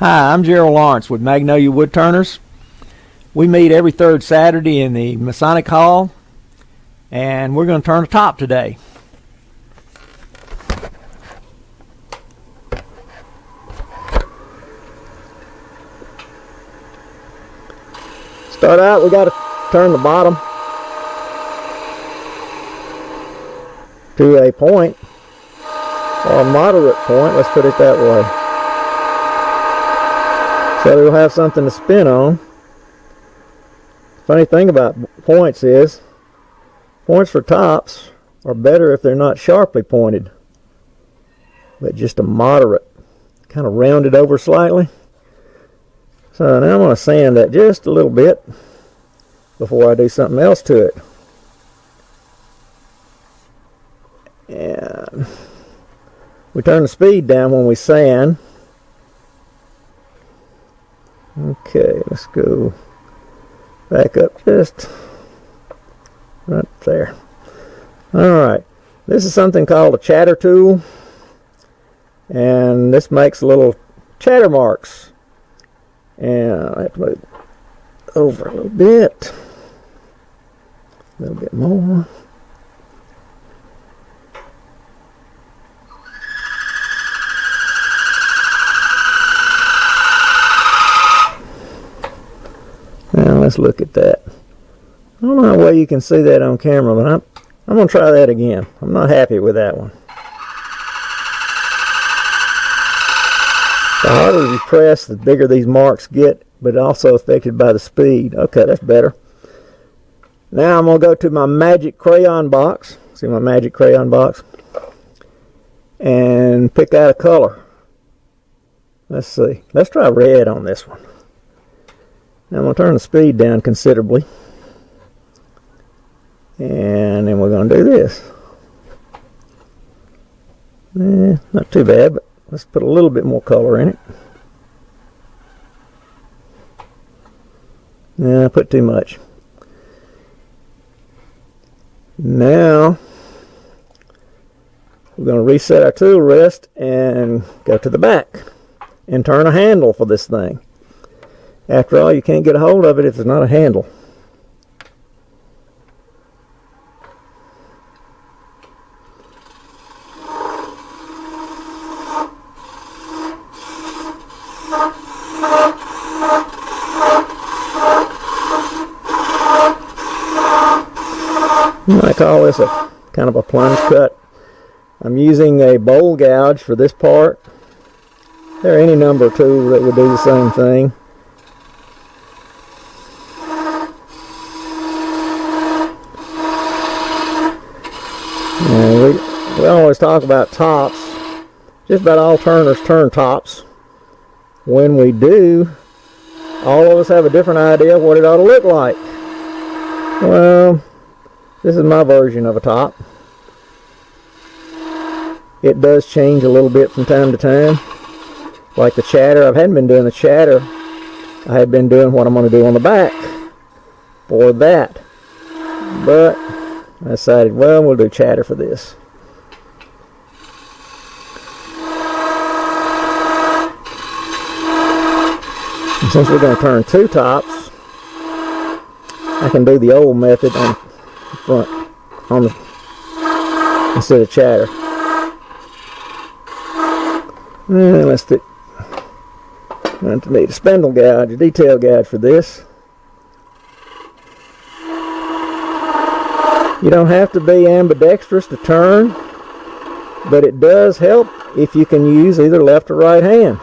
Hi, I'm Gerald Lawrence with Magnolia Woodturners. We meet every third Saturday in the Masonic Hall, and we're going to turn a top today. Start out, we got to turn the bottom to a point, or a moderate point, let's put it that way. So we'll have something to spin on. Funny thing about points is, points for tops are better if they're not sharply pointed, but just a moderate, kind of rounded over slightly. So now I'm going to sand that just a little bit before I do something else to it. And we turn the speed down when we sand. Okay, let's go back up just right there. Alright, this is something called a chatter tool, and this makes little chatter marks. And I have to move over a little bit more. Now let's look at that. I don't know how well you can see that on camera, but I'm going to try that again. I'm not happy with that one. The harder you press, the bigger these marks get, but also affected by the speed. Okay, that's better. Now I'm going to go to my magic crayon box. See my magic crayon box? And pick out a color. Let's see. Let's try red on this one. Now I'm going to turn the speed down considerably. And then we're going to do this. Not too bad, but let's put a little bit more color in it. I put too much. Now we're going to reset our tool rest and go to the back and turn a handle for this thing. After all, you can't get a hold of it if there's not a handle. I call this a kind of a plunge cut. I'm using a bowl gouge for this part. There are any number of tools that would do the same thing. And we always talk about tops. Just about all turners turn tops. When we do, all of us have a different idea of what it ought to look like. Well, this is my version of a top. It does change a little bit from time to time. Like the chatter, I hadn't been doing the chatter. I had been doing what I'm going to do on the back for that. But I decided, well, we'll do chatter for this. And since we're going to turn two tops, I can do the old method on the front, instead of chatter. And let's fit. I need a spindle gouge, a detail gouge for this. You don't have to be ambidextrous to turn, but it does help if you can use either left or right hand.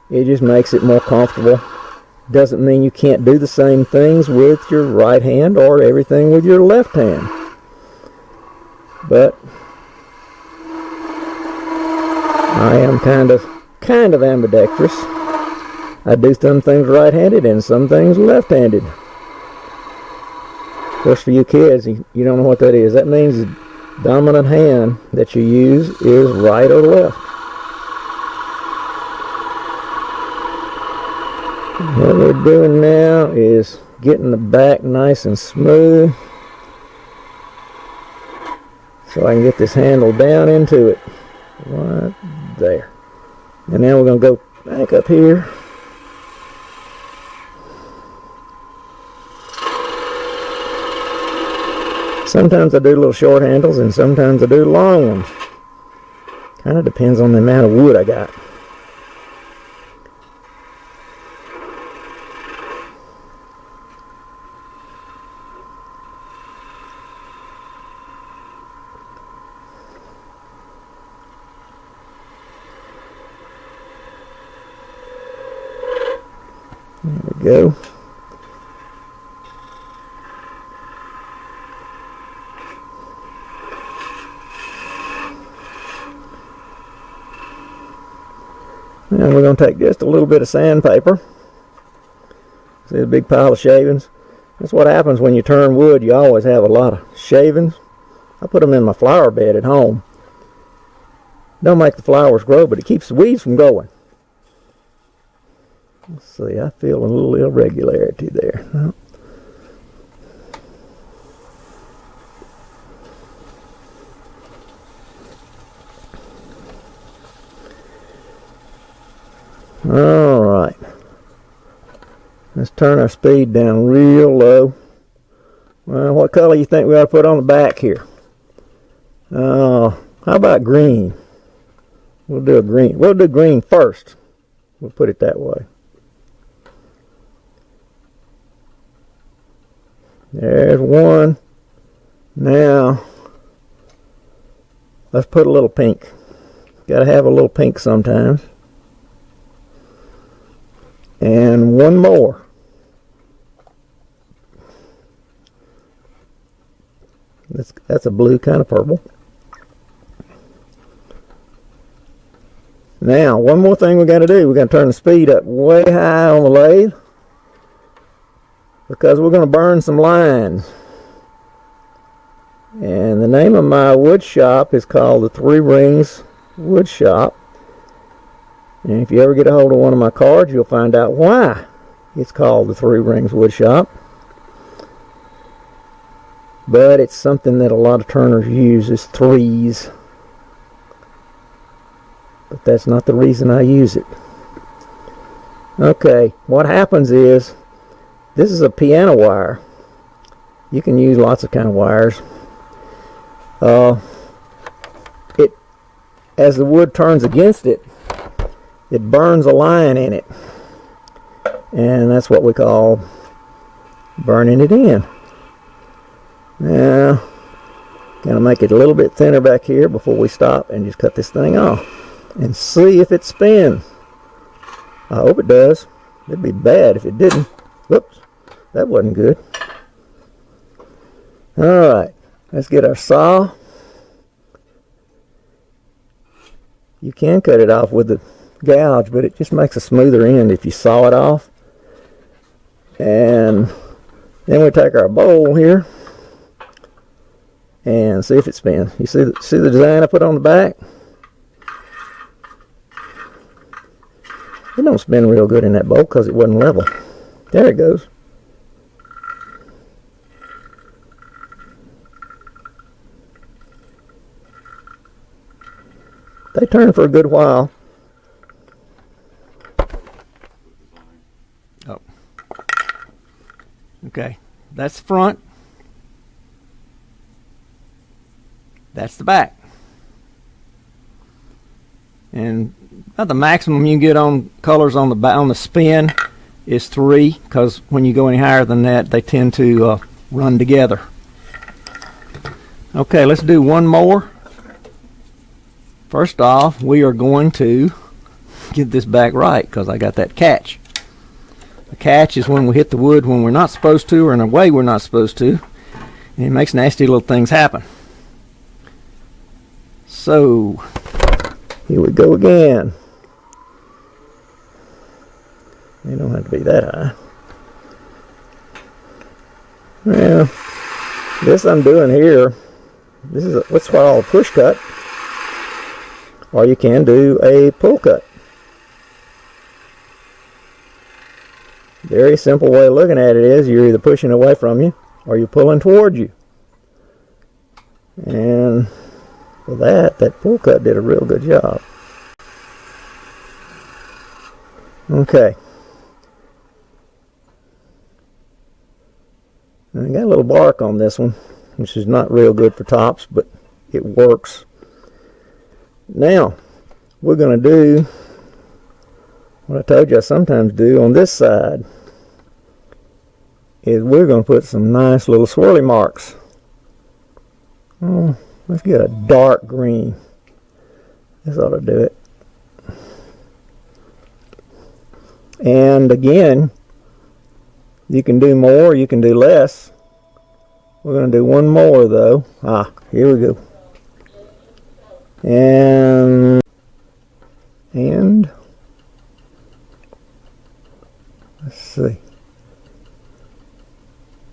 It just makes it more comfortable. Doesn't mean you can't do the same things with your right hand or everything with your left hand. But I am kind of ambidextrous. I do some things right-handed and some things left-handed. Of course, for you kids, you don't know what that is. That means the dominant hand that you use is right or left. What we're doing now is getting the back nice and smooth so I can get this handle down into it. Right there. And now we're going to go back up here. Sometimes I do little short handles and sometimes I do long ones. Kind of depends on the amount of wood I got. There we go. And we're going to take just a little bit of sandpaper. See the big pile of shavings? That's what happens when you turn wood. You always have a lot of shavings. I put them in my flower bed at home. Don't make the flowers grow, but it keeps the weeds from growing. Let's see, I feel a little irregularity there. Alright, let's turn our speed down real low. Well, what color you think we ought to put on the back here? How about green? We'll do a green. We'll do green first. We'll put it that way. There's one. Now, let's put a little pink. Got to have a little pink sometimes. And one more. That's a blue, kind of purple. Now, one more thing we got to do. We're going to turn the speed up way high on the lathe, because we're going to burn some lines. And the name of my wood shop is called the Three Rings Wood Shop. And if you ever get a hold of one of my cards, you'll find out why it's called the Three Rings Wood Shop. But it's something that a lot of turners use, is threes. But that's not the reason I use it. Okay, what happens is, this is a piano wire. You can use lots of kind of wires. As the wood turns against it, it burns a line in it. And that's what we call burning it in. Now, gonna make it a little bit thinner back here before we stop and just cut this thing off and see if it spins. I hope it does. It'd be bad if it didn't. Whoops, that wasn't good. Alright, let's get our saw. You can cut it off with the gouge, but it just makes a smoother end if you saw it off. And then we take our bowl here and see if it spins. You see the design I put on the back? It don't spin real good in that bowl because it wasn't level. There it goes. They turn for a good while. Oh. Okay, that's the front. That's the back. And about the maximum you can get on colors on the spin is 3, because when you go any higher than that, they tend to run together. Okay, let's do one more. First off, we are going to get this back right, because I got that catch. The catch is when we hit the wood when we're not supposed to, or in a way we're not supposed to, and it makes nasty little things happen. So, here we go again. They don't have to be that high. Well, this I'm doing here, this is what's called a push cut, or you can do a pull cut. Very simple way of looking at it is you're either pushing away from you or you're pulling toward you. And for that pull cut did a real good job. Okay. I got a little bark on this one, which is not real good for tops, but it works. Now, we're going to do what I told you I sometimes do on this side, is we're going to put some nice little swirly marks. Oh, let's get a dark green. This ought to do it. And again, you can do more, you can do less. We're going to do one more though. Here we go. And let's see.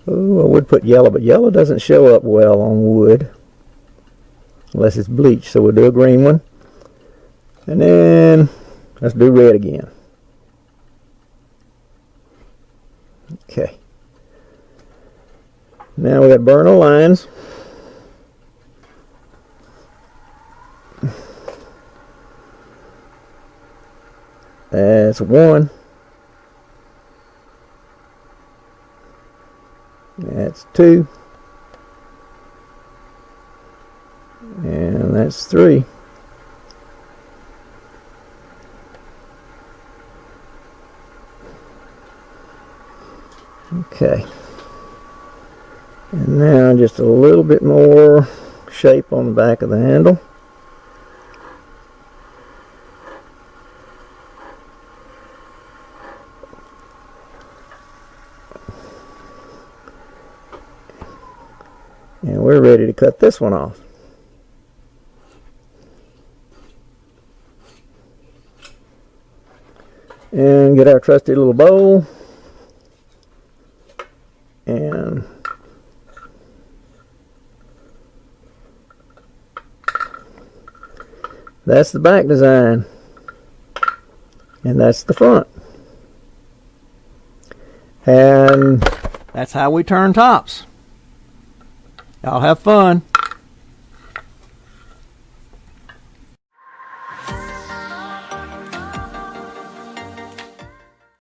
Oh, I would put yellow, but yellow doesn't show up well on wood unless it's bleached. So we'll do a green one. And then let's do red again. Okay. Now we got to burn our lines. That's one. That's two. And that's three. Okay. And now just a little bit more shape on the back of the handle. And we're ready to cut this one off. And get our trusty little bowl. And that's the back design. And that's the front. And that's how we turn tops. Y'all have fun.